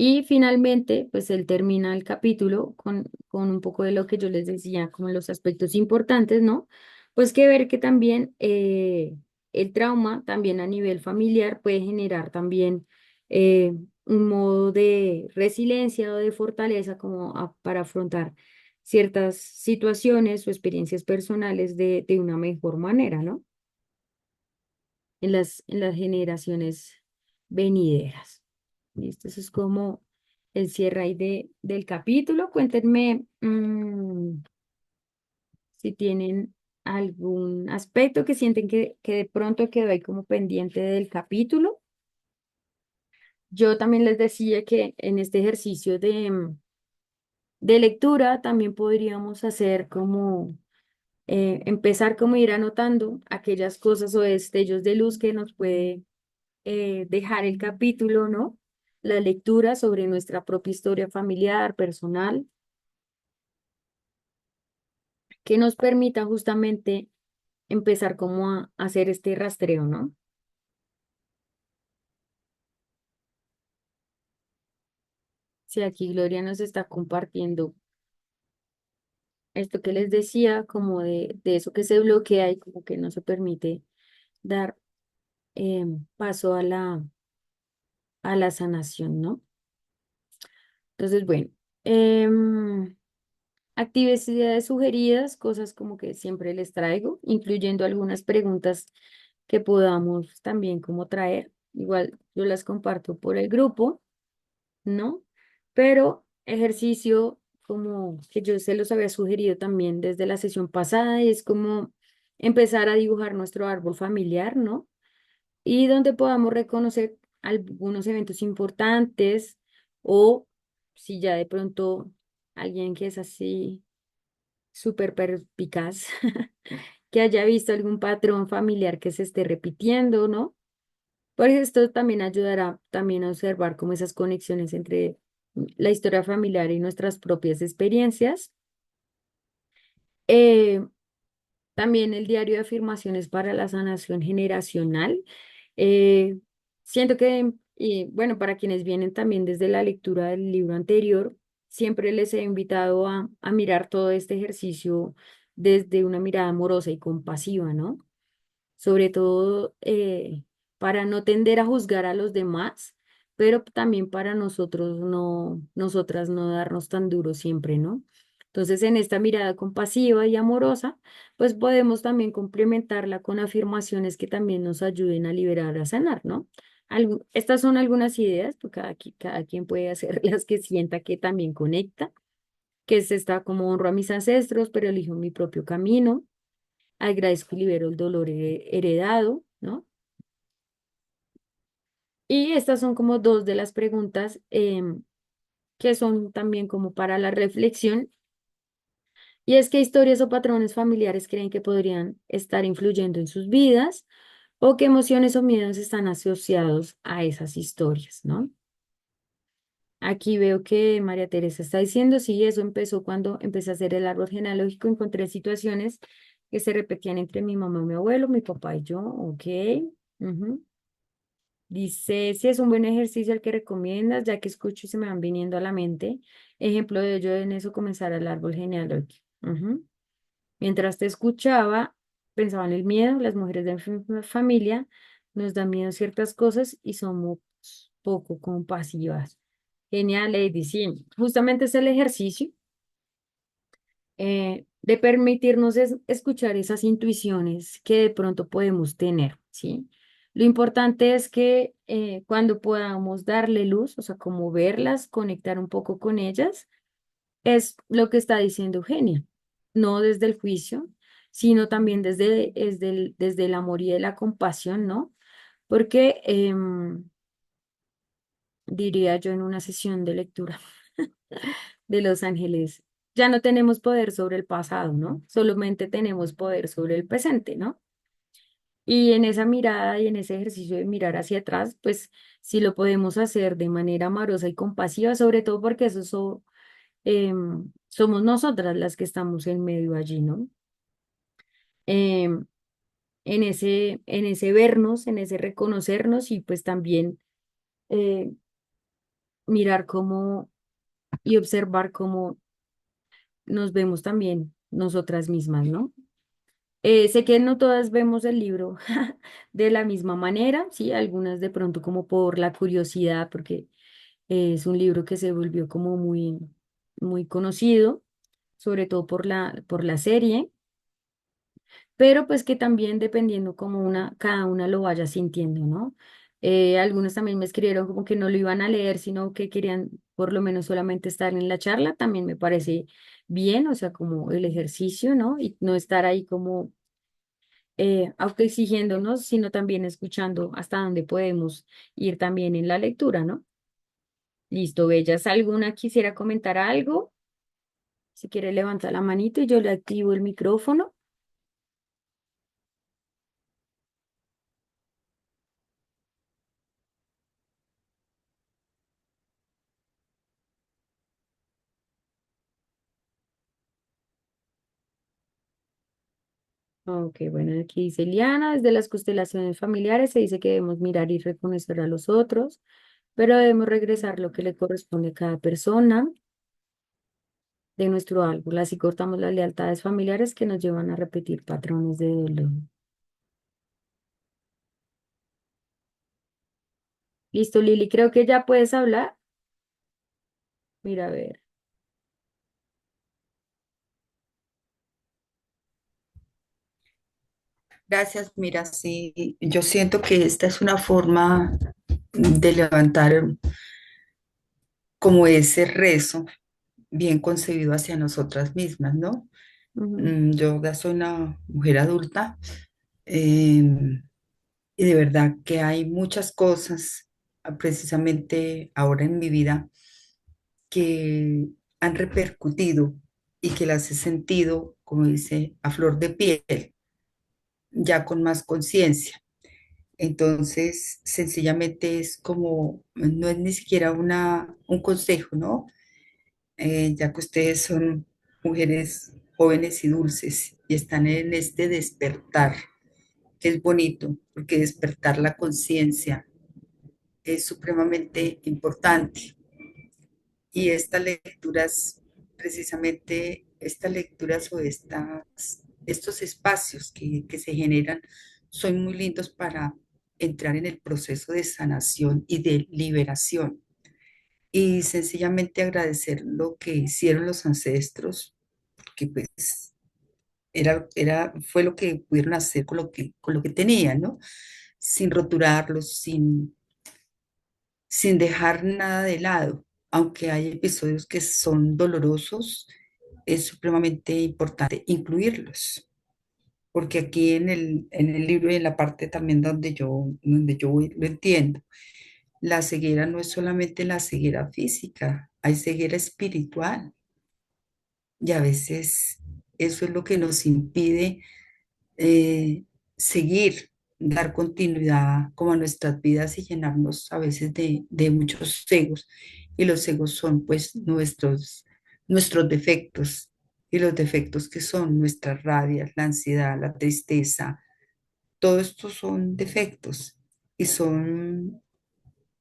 Y finalmente, pues él termina el capítulo con un poco de lo que yo les decía, como los aspectos importantes, ¿no? Pues que ver que también el trauma, también a nivel familiar, puede generar también un modo de resiliencia o de fortaleza como para afrontar ciertas situaciones o experiencias personales de una mejor manera, ¿no? En las generaciones venideras. Listo, eso es como el cierre ahí del capítulo. Cuéntenme si tienen algún aspecto que sienten que de pronto quedó ahí como pendiente del capítulo. Yo también les decía que en este ejercicio de lectura también podríamos hacer como empezar como ir anotando aquellas cosas o destellos de luz que nos puede dejar el capítulo, ¿no? La lectura sobre nuestra propia historia familiar, personal, que nos permita justamente empezar como a hacer este rastreo, ¿no? Si aquí Gloria nos está compartiendo esto que les decía, como de eso que se bloquea y como que no se permite dar paso a la sanación, ¿no? Entonces, bueno, em, actividades sugeridas, cosas como que siempre les traigo, incluyendo algunas preguntas que podamos también como traer. Igual yo las comparto por el grupo, ¿no? Pero ejercicio como que yo se los había sugerido también desde la sesión pasada, es como empezar a dibujar nuestro árbol familiar, ¿no? Y donde podamos reconocer algunos eventos importantes o si ya de pronto alguien que es así súper perspicaz, que haya visto algún patrón familiar que se esté repitiendo, ¿no? Por esto también ayudará también a observar cómo esas conexiones entre la historia familiar y nuestras propias experiencias. Eh, También el diario de afirmaciones para la sanación generacional. Eh, Siento que, y bueno, para quienes vienen también desde la lectura del libro anterior, siempre les he invitado a mirar todo este ejercicio desde una mirada amorosa y compasiva, ¿no? Sobre todo para no tender a juzgar a los demás, pero también para nosotros no, nosotras no darnos tan duro siempre, ¿no? Entonces, en esta mirada compasiva y amorosa, pues podemos también complementarla con afirmaciones que también nos ayuden a liberar, a sanar, ¿no? Estas son algunas ideas, porque cada quien puede hacer las que sienta que también conecta, que es esta como honro a mis ancestros, pero elijo mi propio camino, agradezco y libero el dolor heredado, ¿no? Y estas son como dos de las preguntas que son también como para la reflexión. Y es qué historias o patrones familiares creen que podrían estar influyendo en sus vidas o qué emociones o miedos están asociados a esas historias, ¿no? Aquí veo que María Teresa está diciendo, sí, eso empezó cuando empecé a hacer el árbol genealógico, encontré situaciones que se repetían entre mi mamá y mi abuelo, mi papá y yo, ok. Ujú. Dice, si es un buen ejercicio el que recomiendas, ya que escucho y se me van viniendo a la mente. Ejemplo de ello en eso comenzar el árbol genealógico. Ujú. Mientras te escuchaba, pensaba en el miedo, las mujeres de mi familia nos dan miedo ciertas cosas y somos poco compasivas. Genial, Lady. Sí, justamente es el ejercicio de permitirnos escuchar esas intuiciones que de pronto podemos tener, ¿sí? Lo importante es que cuando podamos darle luz, o sea, como verlas, conectar un poco con ellas, es lo que está diciendo Eugenia, no desde el juicio, sino también desde el amor y de la compasión, ¿no? Porque diría yo en una sesión de lectura de Los Ángeles, ya no tenemos poder sobre el pasado, ¿no? Solamente tenemos poder sobre el presente, ¿no? Y en esa mirada y en ese ejercicio de mirar hacia atrás, pues sí lo podemos hacer de manera amorosa y compasiva, sobre todo porque eso somos nosotras las que estamos en medio allí, ¿no? Em, en ese vernos, en ese reconocernos y pues también eh, mirar cómo y observar cómo nos vemos también nosotras mismas, ¿no? Sé que no todas vemos el libro de la misma manera, sí, algunas de pronto como por la curiosidad, porque es un libro que se volvió como muy conocido, sobre todo por la serie, pero pues que también dependiendo como cada una lo vaya sintiendo, ¿no? Algunos también me escribieron como que no lo iban a leer, sino que querían por lo menos solamente estar en la charla, también me parece bien, o sea, como el ejercicio, ¿no? Y no estar ahí como autoexigiéndonos, sino también escuchando hasta dónde podemos ir también en la lectura, ¿no? Listo, Bellas. ¿Alguna quisiera comentar algo? Si quiere, levanta la manito y yo le activo el micrófono. Ok, bueno, aquí dice Liana, desde las constelaciones familiares se dice que debemos mirar y reconocer a los otros, pero debemos regresar lo que le corresponde a cada persona de nuestro árbol. Así cortamos las lealtades familiares que nos llevan a repetir patrones de dolor. Listo, Lili, creo que ya puedes hablar. Mira, a ver. Gracias, mira, sí, yo siento que esta es una forma de levantar como ese rezo bien concebido hacia nosotras mismas, ¿no? Ujú, Yo ya soy una mujer adulta, y de verdad que hay muchas cosas precisamente ahora en mi vida que han repercutido y que las he sentido, como dice, a flor de piel, ya con más conciencia. Entonces, sencillamente es como, no es ni siquiera un consejo, ¿no? Ya que ustedes son mujeres jóvenes y dulces y están en este despertar, que es bonito, porque despertar la conciencia es supremamente importante. Y estas lecturas, precisamente estas lecturas o estos espacios que se generan son muy lindos para entrar en el proceso de sanación y de liberación. Y sencillamente agradecer lo que hicieron los ancestros, que pues fue lo que pudieron hacer con lo que tenían, ¿no? Sin roturarlos, sin dejar nada de lado. Aunque hay episodios que son dolorosos, es supremamente importante incluirlos, porque aquí en el libro y en la parte también donde yo lo entiendo, la ceguera no es solamente la ceguera física, hay ceguera espiritual y a veces eso es lo que nos impide eh, seguir, dar continuidad como a nuestras vidas y llenarnos a veces de muchos egos. Y los egos son pues nuestros defectos. Y los defectos que son nuestras rabias, la ansiedad, la tristeza, todo esto son defectos y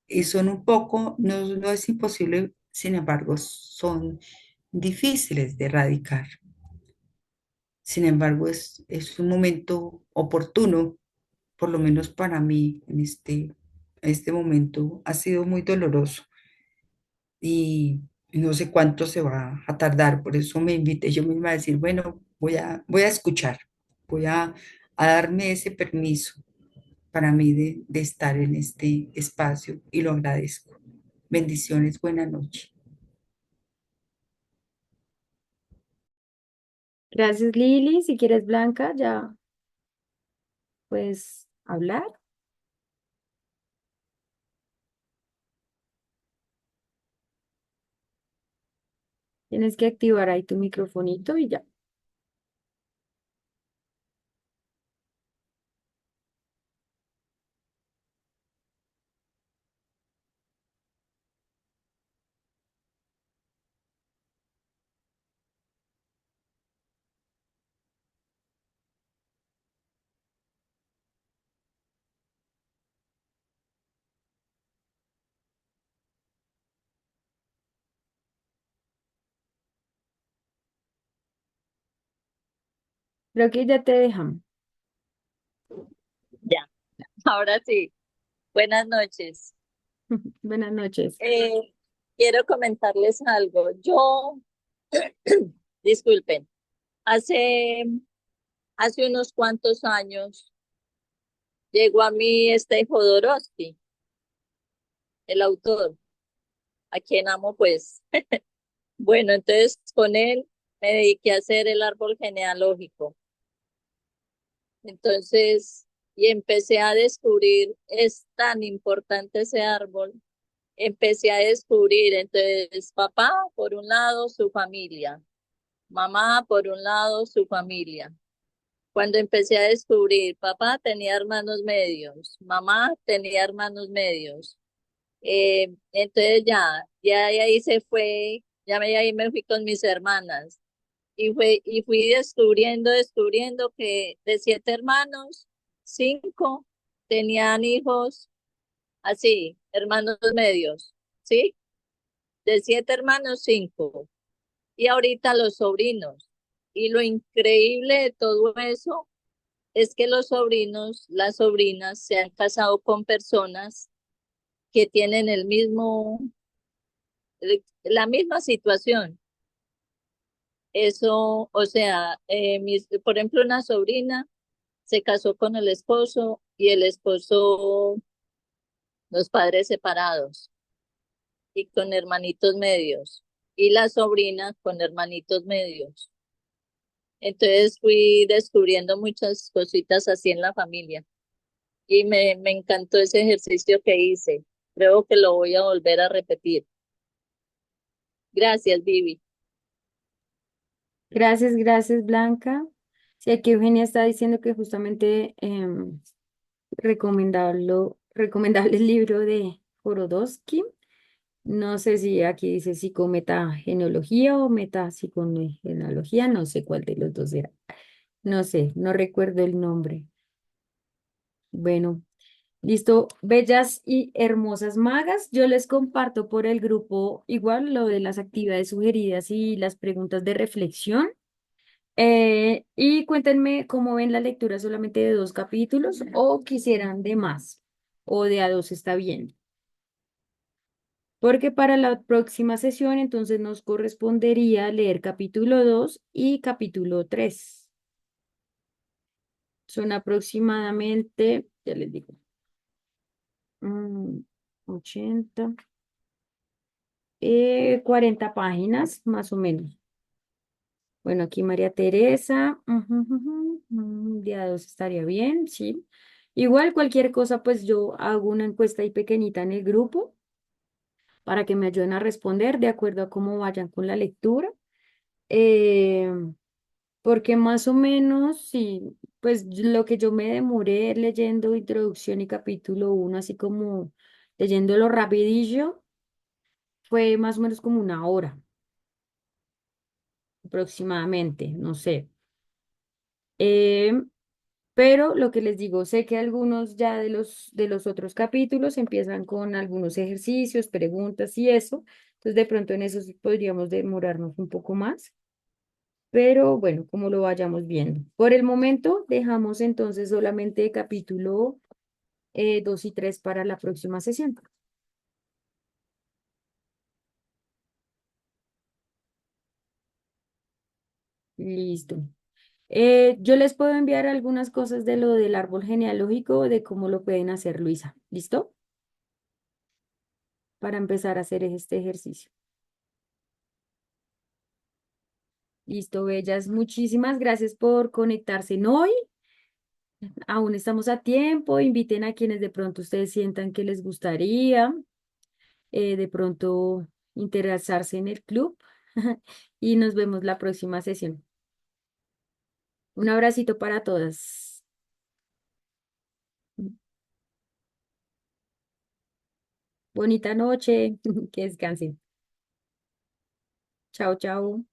y son un poco, no es imposible, sin embargo, son difíciles de erradicar. Sin embargo, es un momento oportuno, por lo menos para mí, este momento ha sido muy doloroso y no sé cuánto se va a tardar. Por eso me invité yo misma a decir, bueno, voy a escuchar, a darme ese permiso para mí de estar en este espacio y lo agradezco. Bendiciones, buena noche. gracias, Lili. Si quieres, Blanca, ya puedes hablar. Tienes que activar ahí tu microfonito y ya. Creo que ya te dejamos. Ya, ahora sí. Buenas noches. Buenas noches. Quiero comentarles algo. Disculpen, hace, hace unos cuantos años llegó a mí este Jodorowsky, el autor, a quien amo pues. Bueno, entonces con él me dediqué a hacer el árbol genealógico. Entonces, y empecé a descubrir, es tan importante ese árbol. Empecé a descubrir, entonces, papá, por un lado, su familia, mamá, por un lado, su familia. Cuando empecé a descubrir, papá tenía hermanos medios, mamá tenía hermanos medios. Entonces ya de ahí se fue, ahí me fui con mis hermanas y fui descubriendo que de 7 hermanos, 5 tenían hijos así, hermanos medios, ¿sí? De 7 hermanos, 5. Y ahorita los sobrinos. Y lo increíble de todo eso es que los sobrinos, las sobrinas se han casado con personas que tienen la misma situación. Eso, o sea, por ejemplo, una sobrina se casó con el esposo y el esposo, los padres separados y con hermanitos medios. Y la sobrina con hermanitos medios. Entonces fui descubriendo muchas cositas así en la familia y me encantó ese ejercicio que hice. Creo que lo voy a volver a repetir. Gracias, Vivi. Gracias, gracias, Blanca. Sí, aquí Eugenia está diciendo que justamente recomendable el libro de Jorodowski. No sé si aquí dice psicometageneología o metapsicogenealogía, no sé cuál de los dos era. No sé, no recuerdo el nombre. Bueno, listo, bellas y hermosas magas. Yo les comparto por el grupo igual lo de las actividades sugeridas y las preguntas de reflexión. Y cuéntenme cómo ven la lectura solamente de 2 capítulos o quisieran de más o de a dos está bien. Porque para la próxima sesión entonces nos correspondería leer capítulo 2 y capítulo 3. Son aproximadamente, ya les digo, mm, 80, 40 páginas más o menos. Bueno, aquí María Teresa, día 2 estaría bien, sí. Igual cualquier cosa, pues yo hago una encuesta ahí pequeñita en el grupo para que me ayuden a responder de acuerdo a cómo vayan con la lectura. Eh, Porque más o menos, sí, pues lo que yo me demoré leyendo introducción y capítulo 1, así como leyéndolo rapidillo, fue más o menos como 1 hora aproximadamente, no sé. Eh, pero lo que les digo, sé que algunos ya de los otros capítulos empiezan con algunos ejercicios, preguntas y eso. Entonces de pronto en eso sí podríamos demorarnos un poco más. Pero bueno, como lo vayamos viendo. Por el momento dejamos entonces solamente capítulo 2 y 3 para la próxima sesión. Listo. Yo les puedo enviar algunas cosas de lo del árbol genealógico, de cómo lo pueden hacer, Luisa. ¿Listo? Para empezar a hacer este ejercicio. Listo, bellas. Muchísimas gracias por conectarse en hoy. Aún estamos a tiempo. Inviten a quienes de pronto ustedes sientan que les gustaría. De pronto interesarse en el club y nos vemos la próxima sesión. Un abracito para todas. Bonita noche, que descansen. Chao, chao.